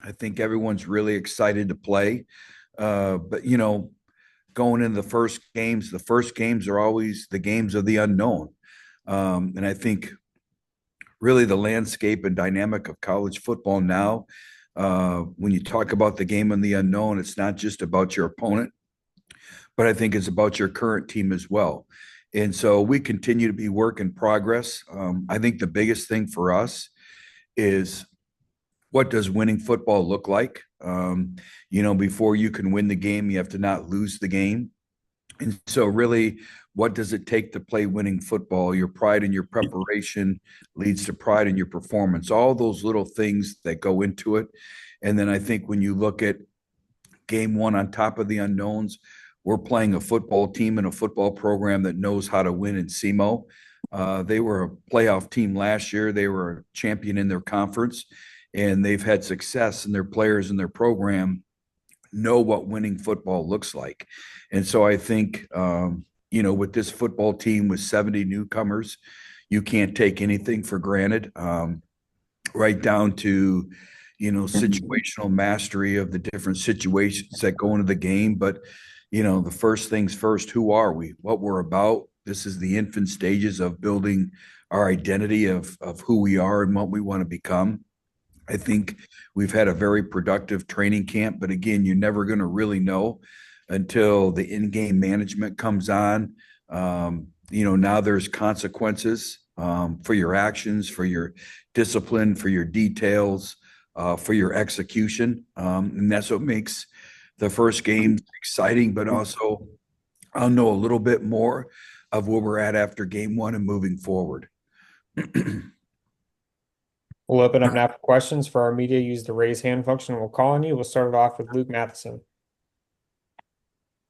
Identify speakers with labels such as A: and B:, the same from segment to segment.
A: I think everyone's really excited to play. But, going into the first games are always the games of the unknown. And I think really the landscape and dynamic of college football now, when you talk about the game of the unknown, it's not just about your opponent, but I think it's about your current team as well. And so we continue to be work in progress. I think the biggest thing for us is what does winning football look like? Before you can win the game, you have to not lose the game. And so, really, what does it take to play winning football? Your pride in your preparation leads to pride in your performance, all those little things that go into it. And then I think when you look at game one on top of the unknowns, we're playing a football team and a football program that knows how to win in SEMO. They were a playoff team last year. They were a champion in their conference, and they've had success, and their players and their program know what winning football looks like. And so I think, with this football team with 70 newcomers, you can't take anything for granted, right down to, situational mastery of the different situations that go into the game. But, the first things first, who are we? What we're about. This is the infant stages of building our identity of who we are and what we want to become. I think we've had a very productive training camp, but again, you're never going to really know until the in-game management comes on. Now there's consequences for your actions, for your discipline, for your details, for your execution. And that's what makes the first game exciting, but also I'll know a little bit more of where we're at after game one and moving forward.
B: We'll open up now for questions. For our media, use the raise hand function. We'll call on you. We'll start it off with Luke Matheson.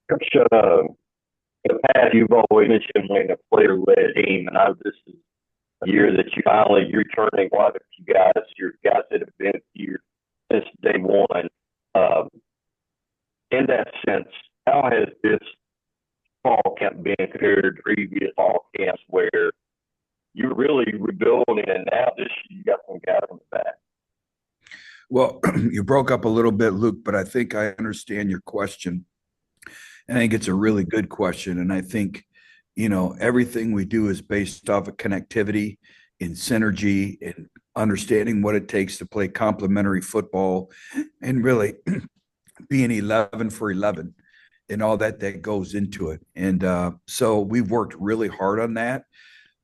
C: Coach, in the past, you've always mentioned playing a player-led team, and this is a year that you're returning quite a few guys, your guys that have been here since day one. In that sense, how has this fall camp been compared to previous fall camps where you're really rebuilding, and now this you got some guys on the back?
A: Well, you broke up a little bit, Luke, but I think I understand your question. I think it's a really good question. And I think, everything we do is based off of connectivity and synergy and understanding what it takes to play complementary football and really being 11 for 11 and all that goes into it. And so we've worked really hard on that.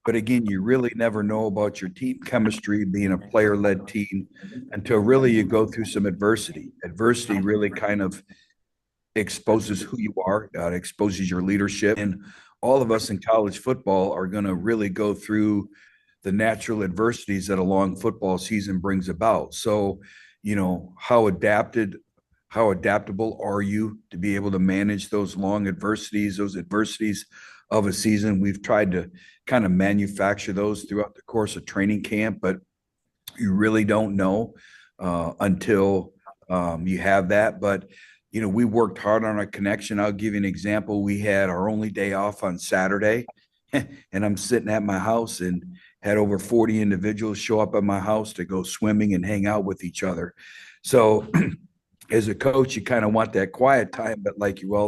A: But again, you really never know about your team chemistry being a player-led team until really you go through some adversity. Adversity really kind of exposes who you are, exposes your leadership. And all of us in college football are going to really go through the natural adversities that a long football season brings about. So, how adaptable are you to be able to manage those long adversities, those adversities of a season? We've tried to kind of manufacture those throughout the course of training camp, but you really don't know until you have that. But, we worked hard on our connection. I'll give you an example. We had our only day off on Saturday, and I'm sitting at my house and had over 40 individuals show up at my house to go swimming and hang out with each other. So as a coach, you kind of want that quiet time, but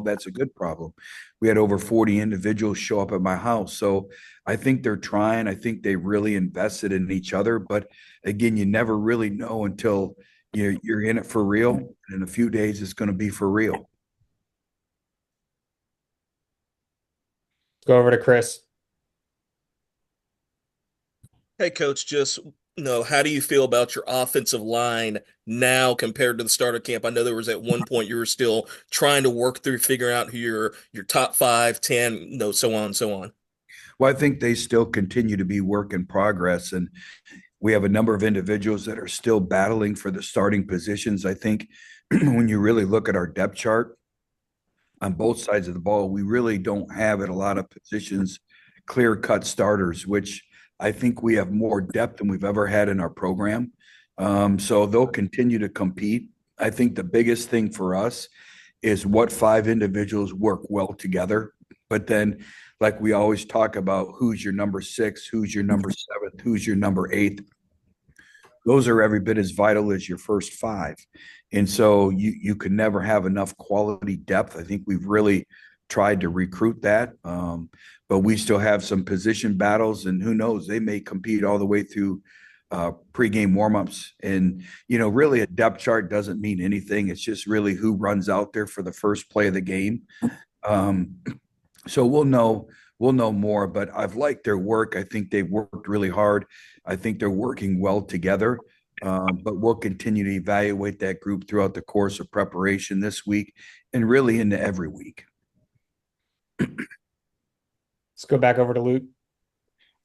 A: that's a good problem. We had over 40 individuals show up at my house. So I think they're trying. I think they really invested in each other. But again, you never really know until you're in it for real. And in a few days, it's going to be for real.
B: Go over to Chris.
D: Hey, Coach, just how do you feel about your offensive line now compared to the start of camp? I know there was at one point you were still trying to work through figuring out who your top 5, 10, so on and so on.
A: Well, I think they still continue to be work in progress, and we have a number of individuals that are still battling for the starting positions. I think when you really look at our depth chart on both sides of the ball, we really don't have at a lot of positions clear-cut starters, which I think we have more depth than we've ever had in our program. So they'll continue to compete. I think the biggest thing for us is what 5 individuals work well together. But then, like we always talk about, who's your number 6, who's your number 7, who's your number 8, those are every bit as vital as your first five. And so you could never have enough quality depth. I think we've really tried to recruit that. But we still have some position battles, and who knows, they may compete all the way through pregame warmups. And, really a depth chart doesn't mean anything. It's just really who runs out there for the first play of the game. Um, so we'll know more, but I've liked their work. I think they've worked really hard. I think they're working well together. But we'll continue to evaluate that group throughout the course of preparation this week and really into every week.
B: Let's go back over to Luke.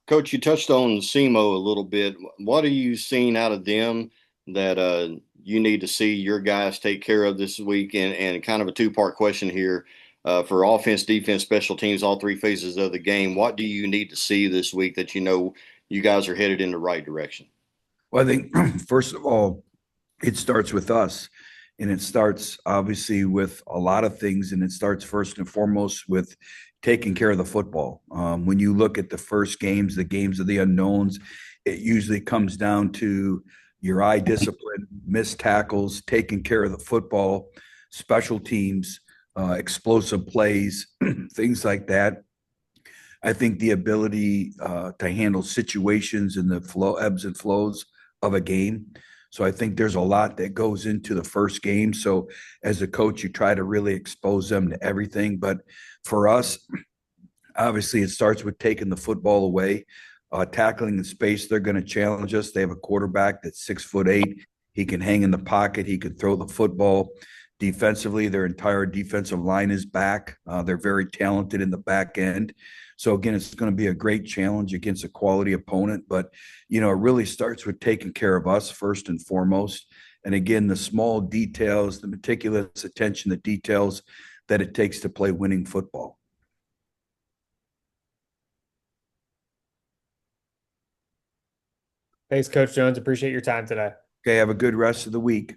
E: Coach, you touched on SEMO a little bit. What are you seeing out of them that you need to see your guys take care of this week? And kind of a two-part question here for offense, defense, special teams, all three phases of the game. What do you need to see this week that you guys are headed in the right direction?
A: Well, I think first of all, it starts with us. And it starts obviously with a lot of things. And it starts first and foremost with taking care of the football. When you look at the first games, the games of the unknowns, it usually comes down to your eye discipline, missed tackles, taking care of the football, special teams, explosive plays, things like that. I think the ability to handle situations and the flow, ebbs and flows of a game. So I think there's a lot that goes into the first game. So as a coach, you try to really expose them to everything. But for us, obviously, it starts with taking the football away, tackling in space. They're going to challenge us. They have a quarterback that's 6'8". He can hang in the pocket. He can throw the football. Defensively, their entire defensive line is back. They're very talented in the back end. So again, it's going to be a great challenge against a quality opponent. But, it really starts with taking care of us first and foremost. And again, the small details, the meticulous attention, the details that it takes to play winning football.
B: Thanks, Coach Jones. Appreciate your time today.
A: Okay, have a good rest of the week.